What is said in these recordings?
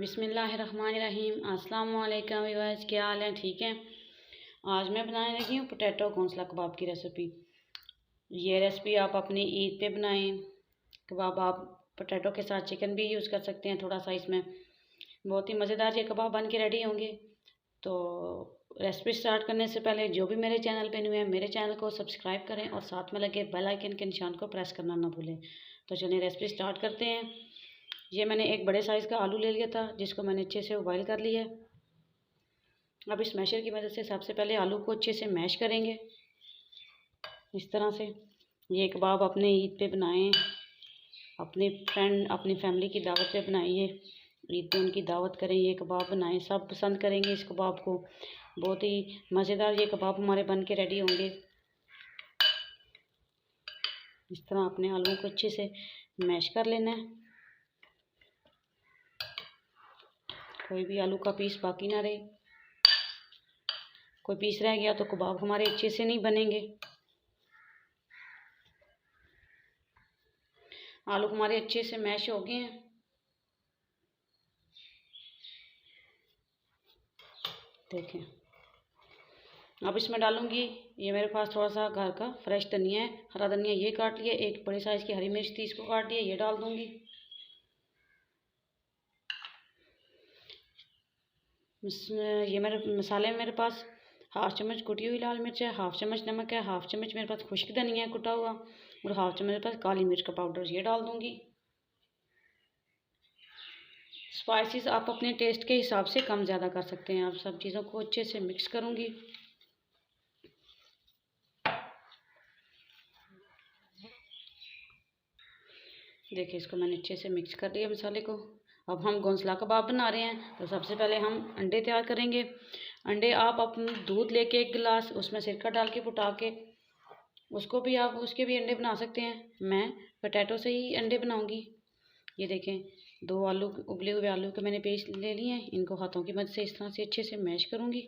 बिस्मिल्लाहिर्रहमानिर्रहीम। अस्सलाम वालेकुम व्यूअर्स, क्या हाल है? ठीक है। आज मैं बनाने लगी हूँ पोटैटो घोंसला कबाब की रेसिपी। ये रेसिपी आप अपनी ईद पे बनाएं। कबाब आप पोटैटो के साथ चिकन भी यूज़ कर सकते हैं थोड़ा सा इसमें। बहुत ही मज़ेदार ये कबाब बन के रेडी होंगे। तो रेसिपी स्टार्ट करने से पहले जो भी मेरे चैनल पे न्यू है मेरे चैनल को सब्सक्राइब करें और साथ में लगे बेल आइकन के निशान को प्रेस करना ना भूलें। तो चलिए रेसिपी स्टार्ट करते हैं। ये मैंने एक बड़े साइज़ का आलू ले लिया था जिसको मैंने अच्छे से उबाइल कर लिया है। अब इस मैशर की मदद से सबसे पहले आलू को अच्छे से मैश करेंगे इस तरह से। ये कबाब अपने ईद पे बनाएं, अपने फ्रेंड अपनी फैमिली की दावत पे बनाइए, ईद पे उनकी दावत करें, ये कबाब बनाएं, सब पसंद करेंगे इस कबाब को। बहुत ही मज़ेदार ये कबाब हमारे बन के रेडी होंगे। इस तरह अपने आलू को अच्छे से मैश कर लेना है, कोई भी आलू का पीस बाकी ना रहे। कोई पीस रह गया तो कबाब हमारे अच्छे से नहीं बनेंगे। आलू हमारे अच्छे से मैश हो गए हैं। देखें, अब इसमें डालूंगी, ये मेरे पास थोड़ा सा घर का फ्रेश धनिया है, हरा धनिया ये काट लिया, एक बड़े साइज़ की हरी मिर्च थी इसको काट लिया, ये डाल दूंगी। ये मेरे मसाले में मेरे पास हाफ चम्मच कुटी हुई लाल मिर्च है, हाफ चम्मच नमक है, हाफ चम्मच मेरे पास खुश्क धनिया है कुटा हुआ, और हाफ चम्मच मेरे पास काली मिर्च का पाउडर, ये डाल दूंगी। स्पाइसेस आप अपने टेस्ट के हिसाब से कम ज़्यादा कर सकते हैं। आप सब चीज़ों को अच्छे से मिक्स करूँगी। देखिए, इसको मैंने अच्छे से मिक्स कर लिया मसाले को। अब हम घोंसला कबाब बना रहे हैं तो सबसे पहले हम अंडे तैयार करेंगे। अंडे आप अपना दूध लेके एक गिलास उसमें सिरका डाल के फुटा के उसके भी अंडे बना सकते हैं। मैं पोटैटो से ही अंडे बनाऊंगी। ये देखें, 2 आलू उबले हुए आलू के मैंने पेस्ट ले लिए हैं, इनको हाथों की मदद से इस तरह से अच्छे से मैश करूँगी।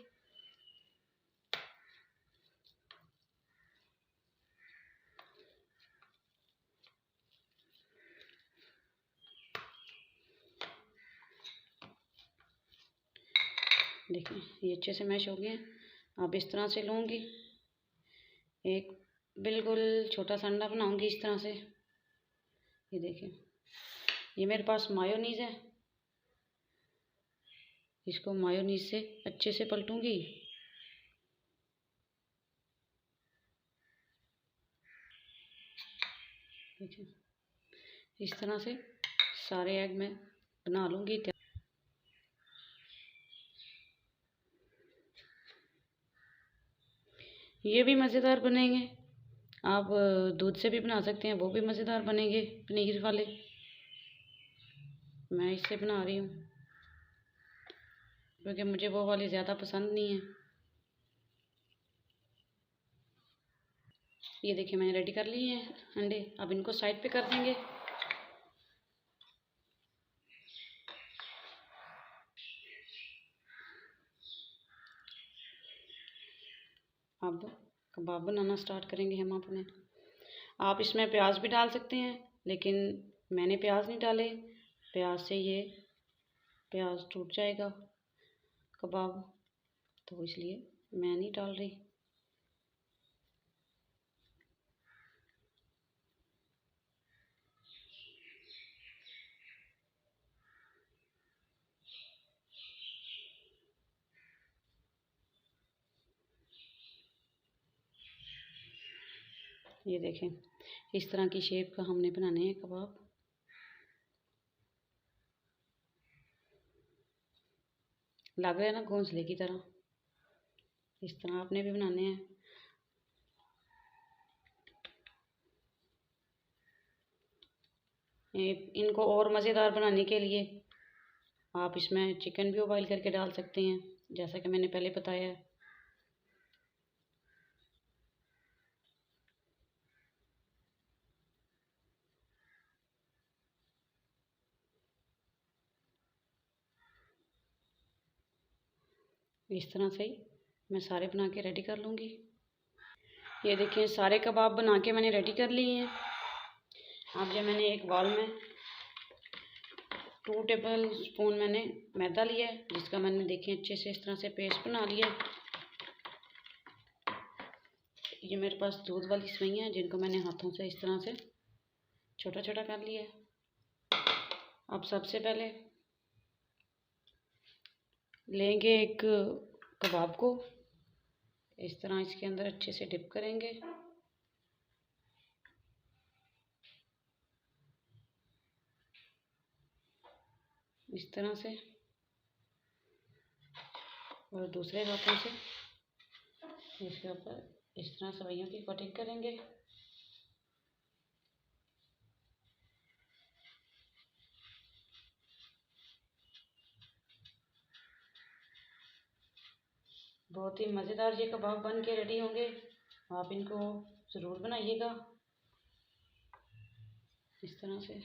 देखिए, ये अच्छे से मैश हो गए हैं। अब इस तरह से लूँगी, एक बिल्कुल छोटा सा अंडा बनाऊँगी इस तरह से। ये देखिए, ये मेरे पास मायोनीज़ है, इसको मायोनीज़ से अच्छे से पलटूँगी। देखिए, इस तरह से सारे एग मैं बना लूँगी। ये भी मज़ेदार बनेंगे। आप दूध से भी बना सकते हैं, वो भी मज़ेदार बनेंगे पनीर वाले। मैं इससे बना रही हूँ क्योंकि मुझे वो वाले ज़्यादा पसंद नहीं है। ये देखिए, मैंने रेडी कर लिए हैं अंडे। अब इनको साइड पे कर देंगे। अब कबाब बनाना स्टार्ट करेंगे हम अपने। आप इसमें प्याज भी डाल सकते हैं, लेकिन मैंने प्याज नहीं डाले। प्याज से ये प्याज टूट जाएगा कबाब, तो इसलिए मैं नहीं डाल रही। ये देखें, इस तरह की शेप का हमने बनाने हैं कबाब। लग रहा है ना घोंसले की तरह। इस तरह आपने भी बनाने हैं। इनको और मज़ेदार बनाने के लिए आप इसमें चिकन भी बॉईल करके डाल सकते हैं, जैसा कि मैंने पहले बताया है। इस तरह से ही मैं सारे बना के रेडी कर लूँगी। ये देखिए, सारे कबाब बना के मैंने रेडी कर लिए हैं। अब जो मैंने एक बाउल में 2 टेबल स्पून मैंने मैदा लिया है, जिसका मैंने देखें अच्छे से इस तरह से पेस्ट बना लिया है। ये मेरे पास दूध वाली सवैयाँ हैं, जिनको मैंने हाथों से इस तरह से छोटा छोटा कर लिया है। अब सबसे पहले लेंगे एक कबाब को, इस तरह इसके अंदर अच्छे से डिप करेंगे। इस तरह से, और दूसरे हाथों से इसके ऊपर इस तरह सवैयों की कटिंग करेंगे। बहुत ही मज़ेदार ये कबाब बन के रेडी होंगे। आप इनको ज़रूर बनाइएगा इस तरह से।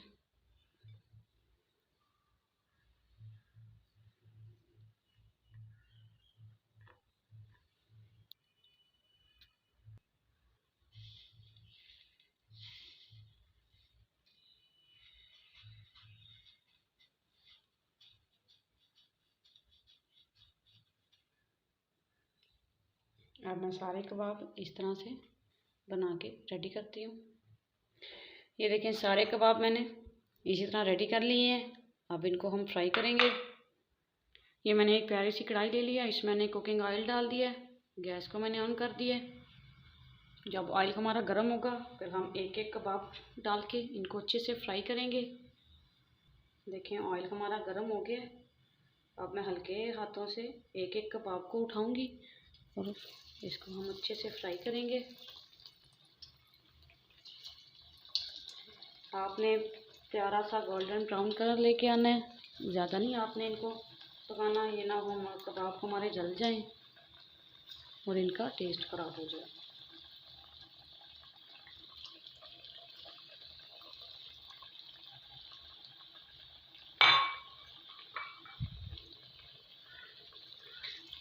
अब मैं सारे कबाब इस तरह से बना के रेडी करती हूँ। ये देखें, सारे कबाब मैंने इसी तरह रेडी कर लिए हैं। अब इनको हम फ्राई करेंगे। ये मैंने एक प्यारी सी कढ़ाई ले लिया, इसमें मैंने कुकिंग ऑयल डाल दिया है। गैस को मैंने ऑन कर दिया है। जब ऑयल हमारा गर्म होगा, फिर हम एक एक कबाब डाल के इनको अच्छे से फ्राई करेंगे। देखें, ऑयल हमारा गर्म हो गया है। अब मैं हल्के हाथों से एक एक कबाब को उठाऊंगी और इसको हम अच्छे से फ्राई करेंगे। आपने प्यारा सा गोल्डन ब्राउन कलर लेके आना है, ज़्यादा नहीं आपने इनको पकाना, ये ना हो कबाब हमारे जल जाएं और इनका टेस्ट ख़राब हो जाए।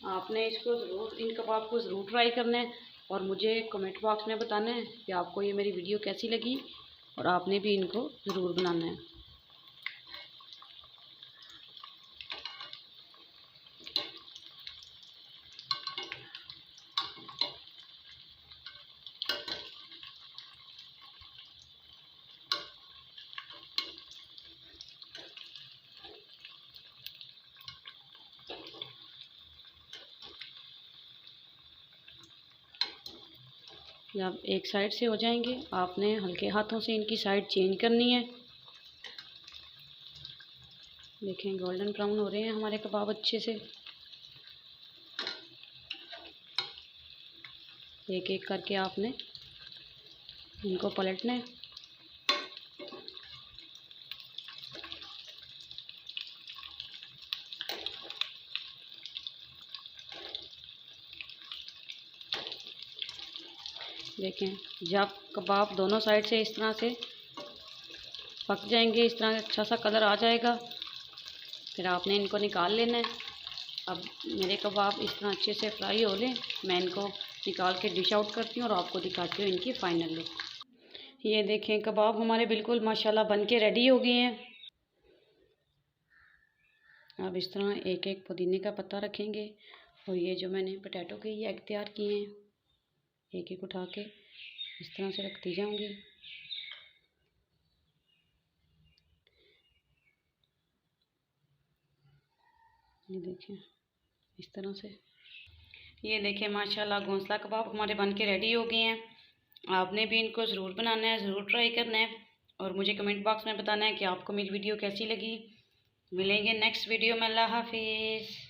आपने इसको ज़रूर, इन कबाब को ज़रूर ट्राई करना है और मुझे कमेंट बॉक्स में बताना है कि आपको ये मेरी वीडियो कैसी लगी और आपने भी इनको ज़रूर बनाना है। जब एक साइड से हो जाएंगे, आपने हल्के हाथों से इनकी साइड चेंज करनी है। देखें, गोल्डन ब्राउन हो रहे हैं हमारे कबाब अच्छे से। एक एक करके आपने इनको पलटना है। देखें, जब कबाब दोनों साइड से इस तरह से पक जाएंगे, इस तरह अच्छा सा कलर आ जाएगा, फिर आपने इनको निकाल लेना है। अब मेरे कबाब इस तरह अच्छे से फ्राई हो लें, मैं इनको निकाल के डिश आउट करती हूँ और आपको दिखाती हूँ इनकी फाइनल लुक। ये देखें, कबाब हमारे बिल्कुल माशाल्लाह बन के रेडी हो गए हैं। अब इस तरह एक एक पुदीने का पत्ता रखेंगे और ये जो मैंने पोटैटो के ये एग तैयार किए हैं, एक एक उठा के इस तरह से रखती जाऊंगी। ये देखें इस तरह से। ये देखें, माशाल्लाह घोंसला कबाब हमारे बन के रेडी हो गए हैं। आपने भी इनको ज़रूर बनाना है, ज़रूर ट्राई करना है और मुझे कमेंट बॉक्स में बताना है कि आपको मेरी वीडियो कैसी लगी। मिलेंगे नेक्स्ट वीडियो में। अल्लाह हाफिज़।